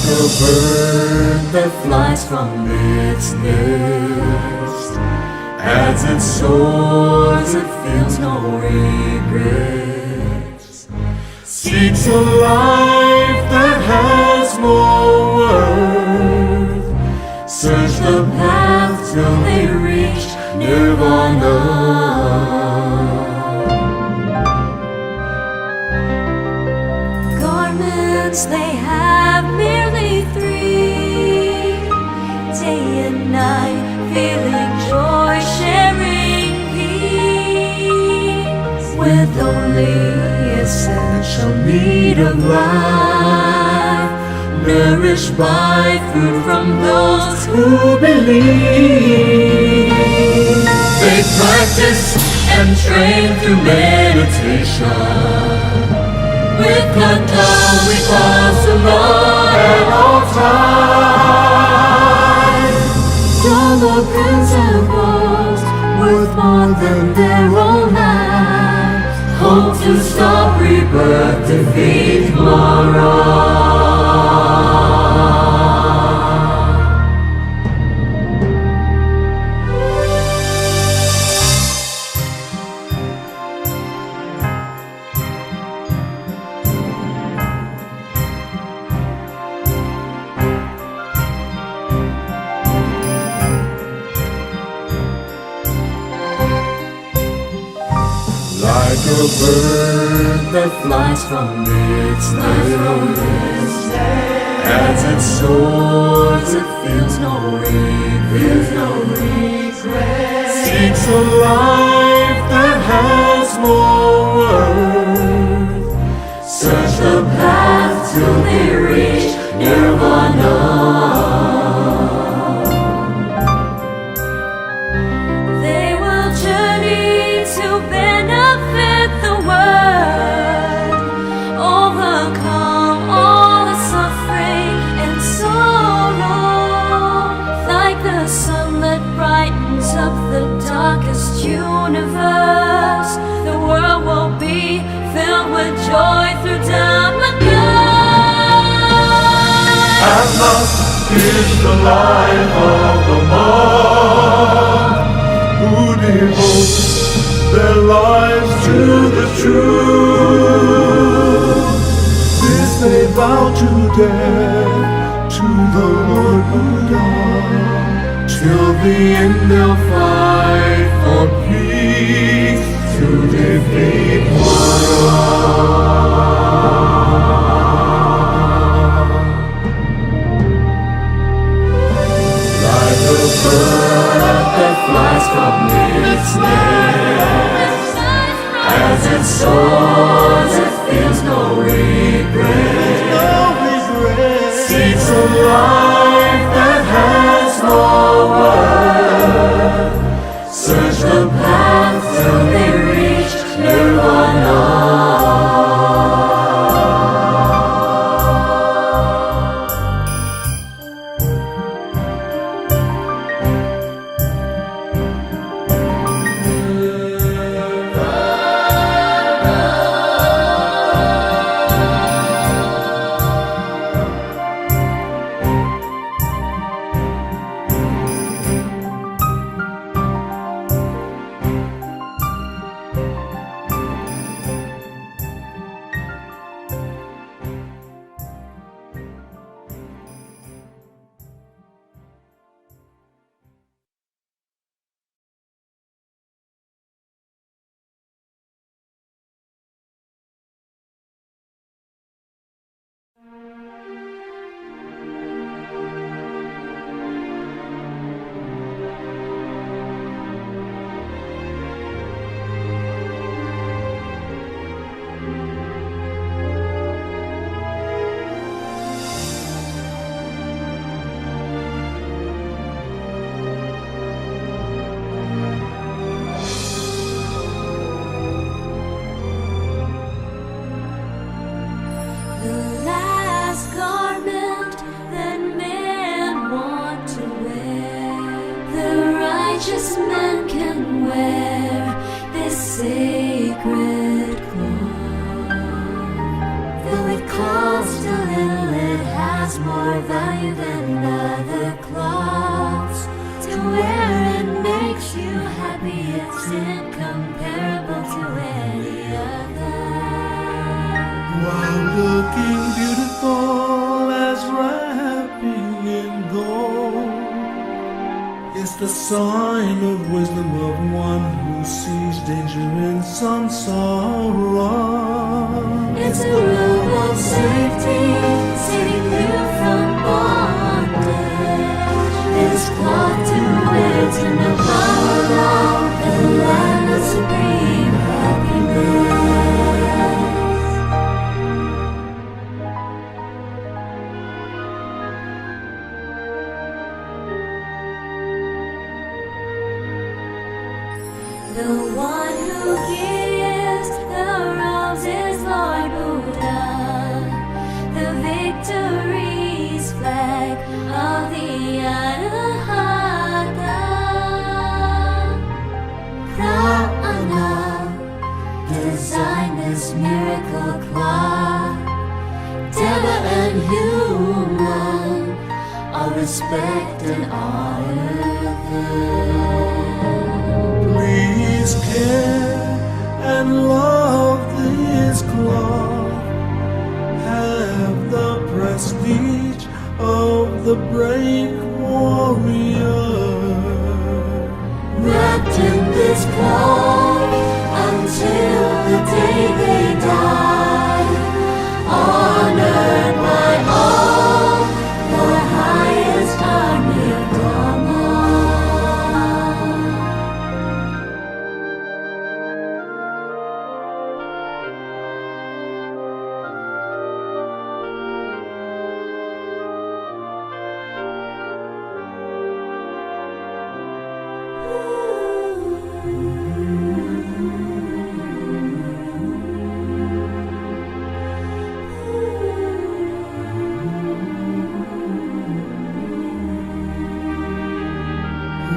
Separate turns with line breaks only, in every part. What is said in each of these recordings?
Like a bird that flies from its nest, as it soars it feels no regrets, seeks a life that has more worth, search the path till they reach nirvana.
Garments they have merely three, day and night, feeling joy, sharing peace, with only essential need of life, nourished by food from those who believe.
They practice and train through meditation, with control impossible at all times.
Dollar principles worth more than their own lives,
Hope to stop rebirth, defeat tomorrow. Like a bird that flies from its nest, as it soars it feels no regret, seeks a life that has more worth, search the path till they reach nirvana.
they will journey to benefit the world, overcome all the suffering and sorrow. Like the sun that brightens up the darkest universe, the world will be filled with joy through Dhammakan.
And love is the life of the monk who devotes their lives to the truth. This they vow to death, to the Lord Buddha. Till the end they'll fight for peace, to defeat Mara. Like a bird that flies from its nest, as it soars it feels no regret, seeks a life that has more worth, search the path till they reach nirvana.
righteous men can wear this sacred cloth. Though it costs a little, it has has more value than other clothes to wear and makes you happy. It's incomparable to any other.
While looking beautiful as wrapping in gold, it's the sign of wisdom of one who sees danger in some sorrow.
It's a robe of safety, saving you from bondage. This cloth to wear to know power of the land of supreme happiness. The one who gives the robes is Lord Buddha, the victory's flag of the Anahata. Prana designed this miracle cloth. Deva and human all respect and honor them.
Please care and love this cloth. Have the prestige of the brave warrior.
Wrapped in this cloth until the day they die, honored by all, the highest army of Dharma.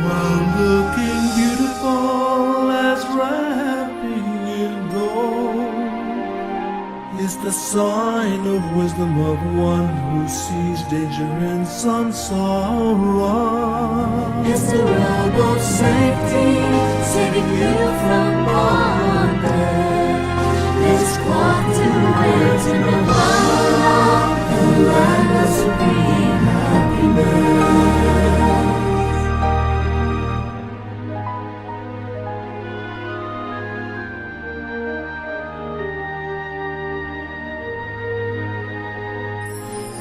While looking beautiful as wrapping in gold, is the sign of wisdom of one who sees danger in some sorrow.
It's the robe of safety, saving you from bondage. This cloth to wear to Nirvana, the land of supreme happiness.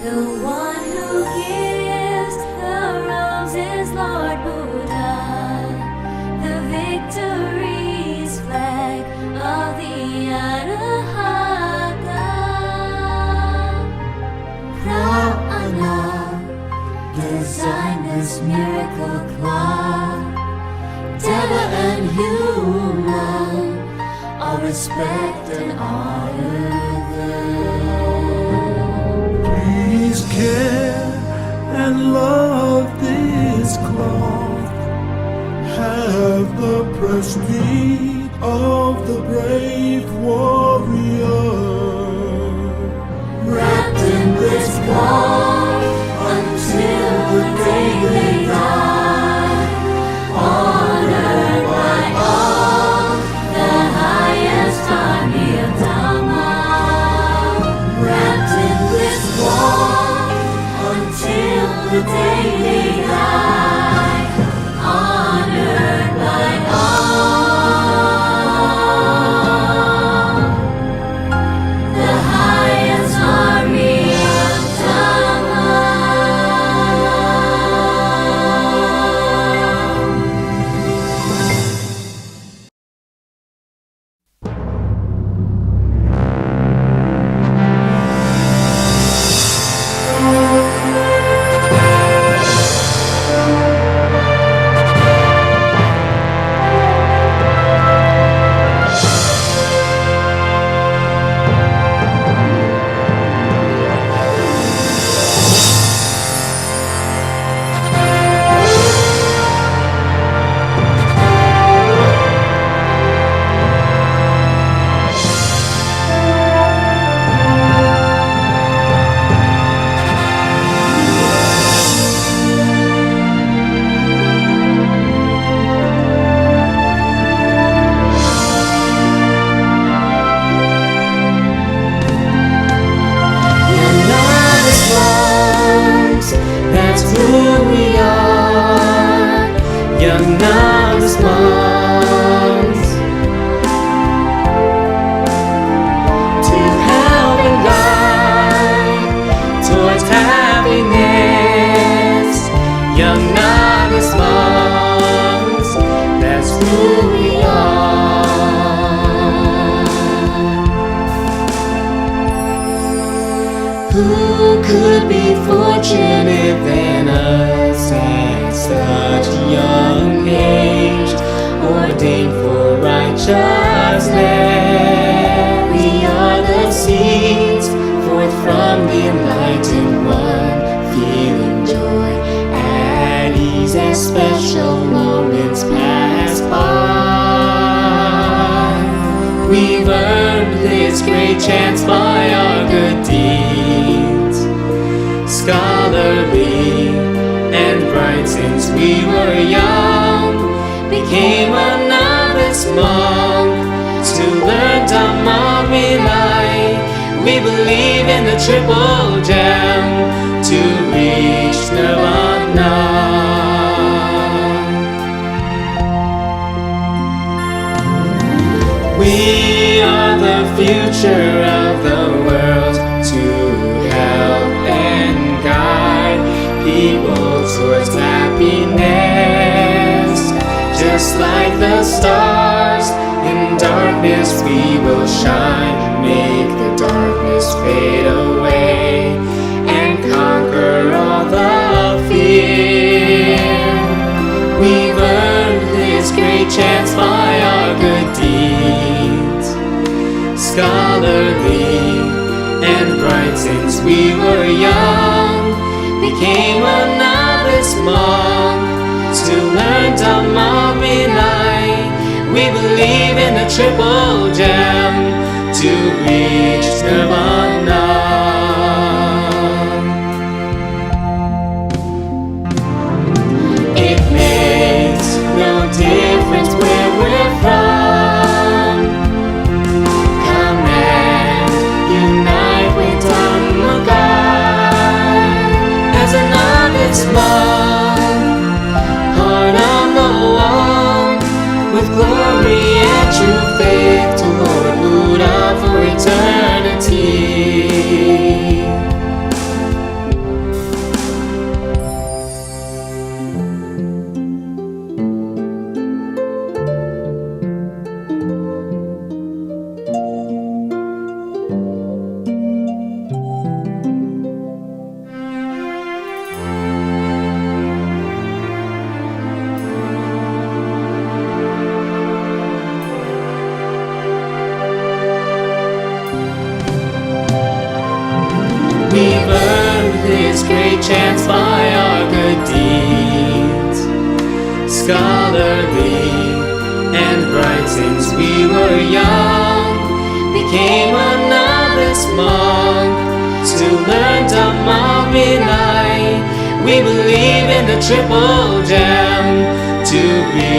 The one who gives the robes is Lord Buddha, the victory's flag of the Anahata. Prana designed this miracle cloth. Deva and human all respect and honor them.
Please care and love this cloth. Have the prestige of the brave warrior.
Wrapped in this cloth until the day they die, honored by all, the highest army of Dharma.
Who could be fortunate than us at such a young age, ordained for righteousness? We are the seeds forth from the enlightened one, feeling joy at ease as special moments pass by. We've earned this great chance by our good deeds, scholarly and bright since we were young, became a novice monk to learn Dhamma rely. We believe in the triple gem to reach Nirvana. We are the future of the world, to help and guide people towards happiness. Just like the stars, in darkness we will shine, make the darkness fade away, and conquer all the fear. We've earned this great chance by our good deeds, scholarly and bright since we were young, became a novice monk to learn Dhamma rely. We believe in the triple gem to reach Nirvana. It makes no difference where we're from. Come and unite with Dhamma guide. As a novice monk, heart on the wall, with glory and true faith to Lord Buddha for eternity. We've earned this great chance by our good deeds, scholarly and bright since we were young, became a novice monk to learn Dhamma rely. We believe in the triple gem to reach